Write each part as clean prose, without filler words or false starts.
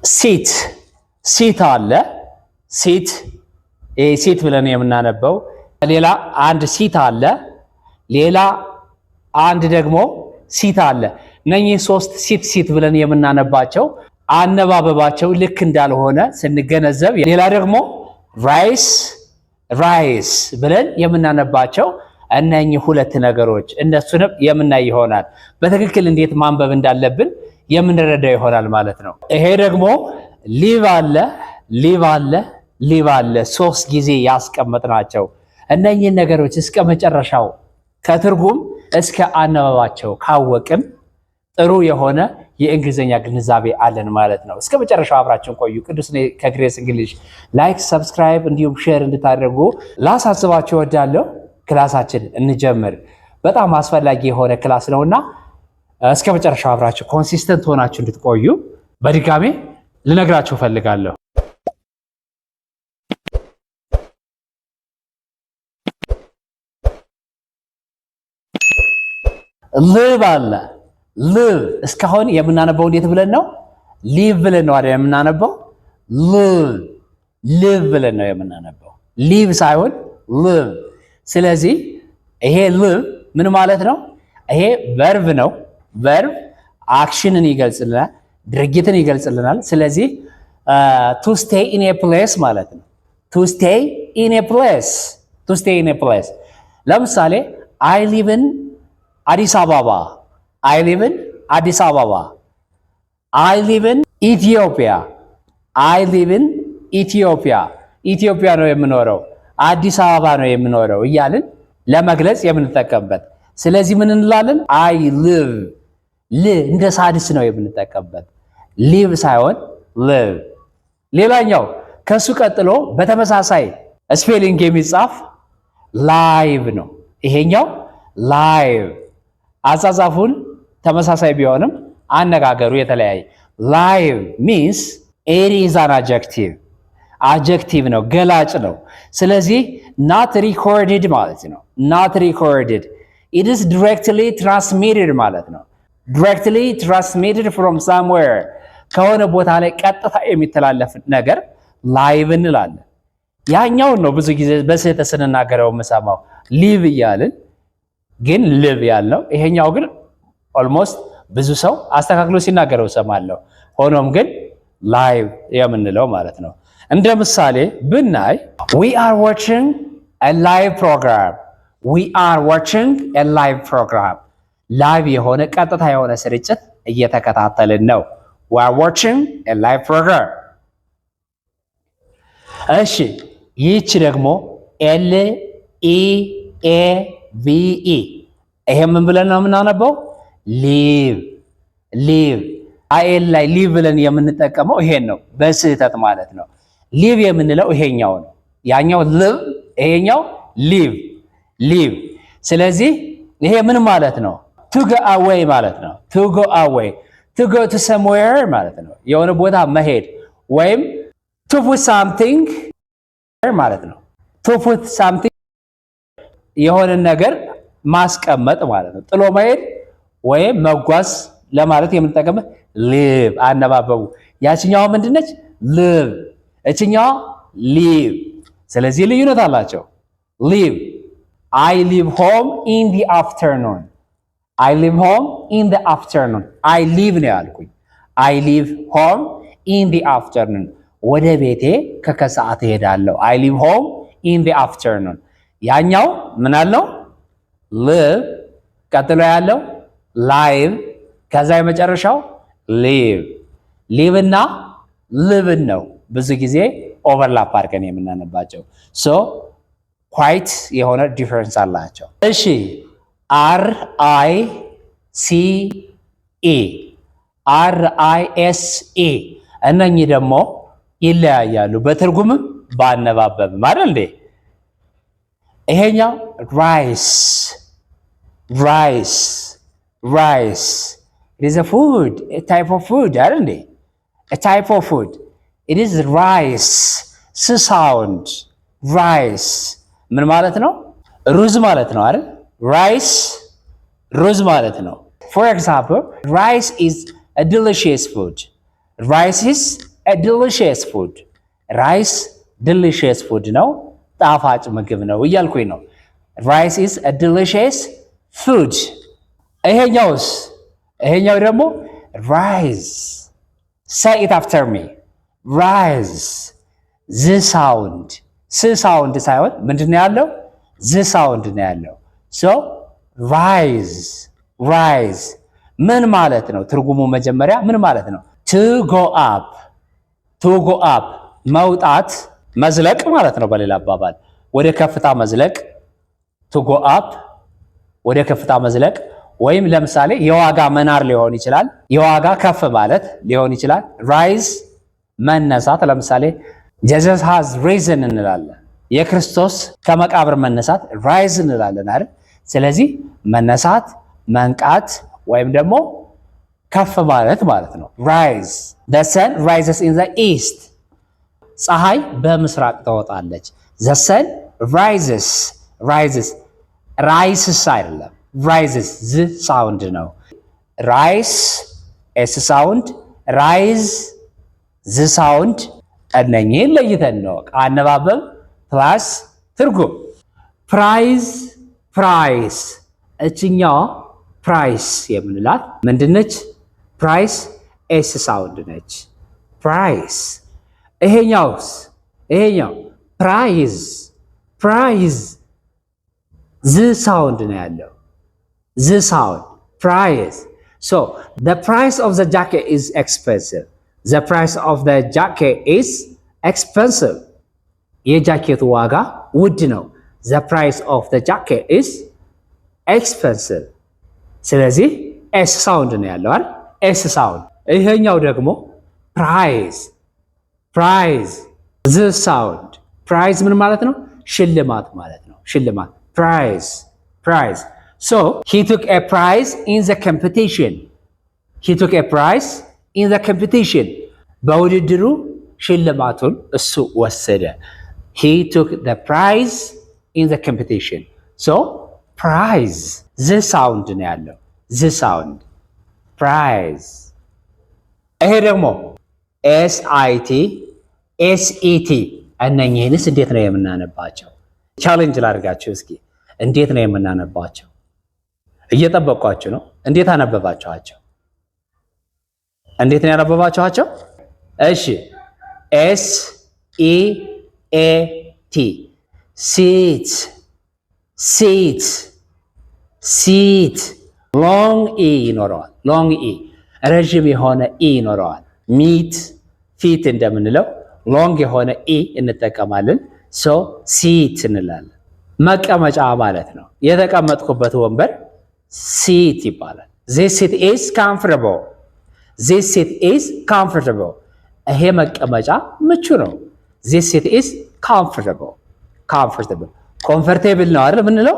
ሲት ሲት አለ ሲት ብለን የምናነበው ሌላ አንድ ሲት አለ ሌላ አንድ ደግሞ ሲት አለ እነኚህ ሶስት ሲት ብለን የምናነባቸው አነባበባቸው ልክ እንዳልሆነ ስንገነዘብ ሌላ ደግሞ ራይስ ብለን የምናነባቸው እነኚህ ሁለት ነገሮች እነሱንም የምናይ ይሆናል በትክክል እንዴት ማንበብ እንዳለብን የምንረዳው ይሆናል ማለት ነው ይሄ ደግሞ ሊቭ አለ ሶስት ጊዜ ያስቀመጥናቸው እነኚህ ነገሮች እስከ መጨረሻው ከትርጉም እስከ አነባባቸው ካወቅን ጥሩ የሆነ የእንግሊዘኛ ግንዛቤ አለን ማለት ነው እስከ መጨረሻው አብራችሁን ቆዩ ቅዱስ ነኝ ከግሬስ እንግሊሽ ላይክ ሰብስክራይብ እንዲሁም ሼር እንድታደርጉ ላሳስባችሁ እወዳለሁ ክላሳችን እንጀምር በጣም አስፈላጊ የሆነ ክላስ ነውና እስከ መጨረሻው አብራችሁ ኮንሲስተንት ሆናችሁ እንድትቆዩ በድጋሚ ልነግራችሁ ፈልጋለሁ live እስካሁን የምናነበው እንዴት ብለን ነው live ብለን ነው አይደል የምናነበው live ብለን ነው የምናነበው live ሳይሆን live ስለዚህ ይሄ live ምን ማለት ነው ይሄ verb ነው verb አክሽንን ይገልጽልናል ድርጊትን ይገልጽልናል ስለዚህ to stay in a place ማለት ነው to stay in a place ለምሳሌ I live in አዲስ አበባ I live in ኢትዮጵያ ኢትዮጵያ ነው የምኖረው አዲስ አበባ ነው የምኖረው እያልን ለመግለጽ የምንጠቀምበት ስለዚህ ምን እንላለን I live እንደ ሳድስ ነው የምንጠቀምበት live ሳይሆን live ሌላኛው ከሱ ቀጥሎ በተመሳሳይ ስፔሊንግ የሚጻፍ live ነው ይሄኛው live አጻጻፉን ተመሳሳይ ቢሆንም አነጋገሩ የተለያየ live means it is an adjective ነው ገላጭ ነው ስለዚህ not recorded ማለት ነው not recorded it is directly transmitted ማለት ነው directly transmitted from somewhere ከሆነ ቦታ ላይ ቀጥታ የሚተላለፍ ነገር live እንላለን ያኛው ነው ብዙ ጊዜ በስህተት ስንናገረው የምሰማው live እያልን ግን live ያለው ይሄኛው ግን almost ብዙ ሰው አስተካክሎ ሲናገረው ሰማለሁ ሆኖም ግን live የምንለው ማለት ነው እንደ ምሳሌ ብናይ we are watching a live program live የሆነ ቀጥታ የሆነ ስርጭት እየተከታተልን ነው we are watching a live program እሺ ይህች ደግሞ LEAVE ይሄ ምን ብለን ነው የምናነበው live አይል ላይ live ብለን የምንጠቀመው ይሄን ነው በስህተት ማለት ነው live የምንለው ይሄኛው ነው ያኛው live ይሄኛው live ስለዚህ ይሄ ምን ማለት ነው to go away ማለት ነው to go to somewhere ማለት ነው የሆነ ቦታ መሄድ ወይም to put something ማለት ነው to put something የሆነ ነገር ማስቀመጥ ማለት ነው ጥሎ መሄድ ወይም መጓዝ ለማለት የምንጠቀመው live አነባበቡ ያቺኛው ምንድነች live እቺኛው live ስለዚህ ልዩነት አላቸው live I live home in the afternoon I live ነው ያልኩኝ I live home in the afternoon ወደ ቤቴ ከከሰዓት እሄዳለሁ I live home in the afternoon ያኛው ምን አለው live ቀጥሎ ያለው live ከዛ የመጨረሻው live እና live ነው ብዙ ጊዜ ኦቨርላፕ አድርገን የምናነባቸው so quite የሆነ ዲፈረንስ አላቸው እሺ RISE እነኚህ ደግሞ ይለያያሉ በትርጉምም ባነባበብም አይደል እንዴ ይሄኛው rice it is a food a type of food አይደል እንዴ a type of food it is rice sound rice ምን ማለት ነው ሩዝ ማለት ነው አይደል rice ሩዝ ማለት ነው for example rice is a delicious food rice is a delicious food ራይስ delicious food ነው ጣፋጭ ምግብ ነው እያልኩኝ ነው rice is a delicious food ይሄኛው ደግሞ rise say it after me rise the sound ሳውንድ ሳይሆን ምንድነው ያለው the sound ነው ያለው so rise ምን ማለት ነው ትርጉሙ መጀመሪያ ምን ማለት ነው to go up መውጣት መዝለቅ ማለት ነው በሌላ አባባል ወደ ከፍታ መዝለቅ to go up ወደ ከፍታ መዝለቅ ወይም ለምሳሌ የዋጋ መናር ሊሆን ይችላል የዋጋ ከፍ ማለት ሊሆን ይችላል rise መነሳት ለምሳሌ Jesus has risen እንላለን የክርስቶስ ከመቃብር መነሳት rise እንላለን አይደል ስለዚህ መነሳት መንቃት ወይም ደግሞ ከፍ ማለት ነው rise the sun rises in the east ፀሐይ በምስራቅ ትወጣለች the sun rises አይደለም rises z sound ነው rise s sound rise z sound እነኚህን ለይተን ነው አነባበብ ፕላስ ትርጉም ፕራይስ እችኛው ፕራይስ የምንላት ምንድነች ፕራይስ ኤስ ሳውንድ ነች ፕራይስ ይሄኛው ፕራይዝ ዝ ሳውንድ ነው ያለው ዝ ሳውንድ ፕራይስ so the price of the jacket is expensive the price of the jacket is expensive የጃኬቱ ዋጋ ውድ ነው the price of the jacket is expensive ስለዚህ ኤስ ሳውንድ ነው ያለው አይደል ኤስ ሳውንድ ይሄኛው ደግሞ ፕራይዝ the sound ፕራይዝ ምን ማለት ነው ሽልማት ማለት ነው ሽልማት ፕራይዝ so he took a prize in the competition በውድድሩ ሽልማቱን እሱ ወሰደ he took the prize in the competition so prize the sound ነው ያለው the sound prize ይሄ ደግሞ SIT እነኚህንስ እንዴት ነው የምናነባቸው ቻሌንጅ ላድርጋችሁ እስኪ እንዴት ነው የምናነባቸው እየጠበቅኳችሁ ነው እንዴት አነበባችኋቸው እንዴት ነው ያነበባችኋቸው እሺ SEAT long e ይኖረዋል long e ረጅም የሆነ e ይኖረዋል ሚት ፊት እንደምንለው ሎንግ የሆነ e እንጠቀማለን so seat እንላለን መቀመጫ ማለት ነው የተቀመጥኩበት ወንበር seat ይባላል this seat is comfortable ይሄ መቀመጫ ምቹ ነው this seat is comfortable comfortable ነው አይደል ምንለው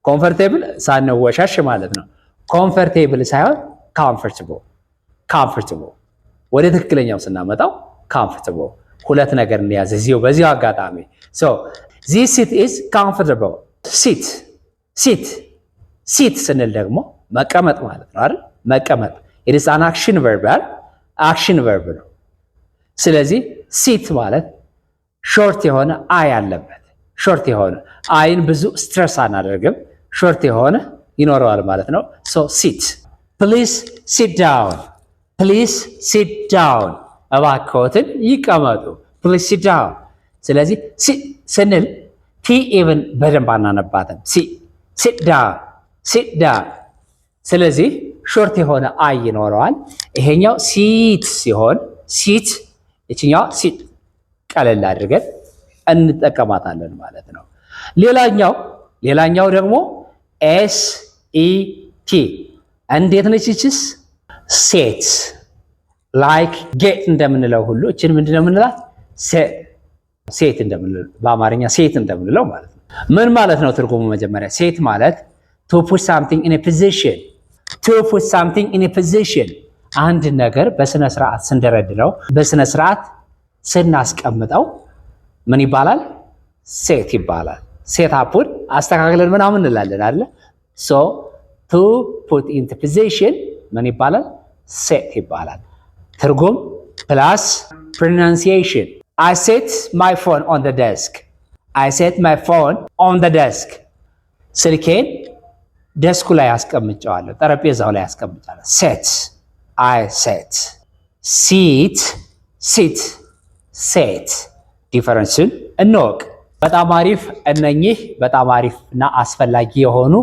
comfortable ሳንወሻሽ ማለት ነው comfortable ሳይሆን comfortable ወደ ትክክለኛው ስናመጣው comfortable ሁለት ነገር እንያዝ እዚሁ በዚሁ አጋጣሚ so this seat is comfortable sit ስንል ደግሞ መቀመጥ ማለት ነው አይደል መቀመጥ it is an action verb ነው ስለዚህ sit ማለት ሾርት የሆነ አይ አለበት ሾርት የሆነ አይን ብዙ ስትረስ አናደርግም ሾርት የሆነ ይኖረዋል ማለት ነው so sit please sit down እባክዎትን ይቀመጡ please sit down ስለዚህ ስንል ቲ ኢቭን በደንብ አናነባትም sit down ስለዚህ ሾርት የሆነ አይ ይኖረዋል ይሄኛው ሲት ሲሆን ሲት እቺኛው ሲት ቀለል አድርገን እንጠቀማታለን ማለት ነው ሌላኛው ደግሞ SET እንዴት ነች እቺስ ሴት ላይክ ጌት እንደምንለው ሁሉ እቺን ምንድነው የምንላት ሴት እንደምንለው በአማርኛ ሴት እንደምንለው ማለት ነው ምን ማለት ነው ትርጉሙ መጀመሪያ ሴት ማለት to put something in a position አንድ ነገር በስነ ስርዓት ስንደረድረው በስነ ስርዓት ስናስቀምጠው ምን ይባላል ሴት ይባላል ሴት አፑን አስተካክለን ምናምን እንላለን አይደል so to put into position ምን ይባላል ሴት ይባላል ትርጉም ፕላስ pronunciation. I set my phone on the desk. I set my phone on the desk. ስልኬን ደስኩ ላይ አስቀምጫለሁ፣ ጠረጴዛው ላይ አስቀምጫለሁ። set I set sit sit set ዲፈረንስን እንወቅ። በጣም አሪፍ። እነኚህ በጣም አሪፍና አስፈላጊ የሆኑ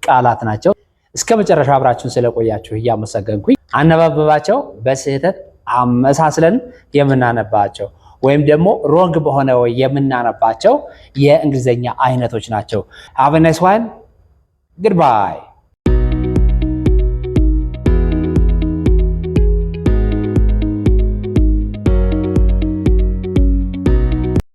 ቃላት ናቸው። እስከ መጨረሻ አብራችሁን ስለቆያችሁ እያመሰገንኩኝ አነባበባቸው በስህተት አመሳስለን የምናነባቸው ወይም ደግሞ ሮንግ በሆነ ወይ የምናነባቸው የእንግሊዘኛ አይነቶች ናቸው። have a nice one. Goodbye.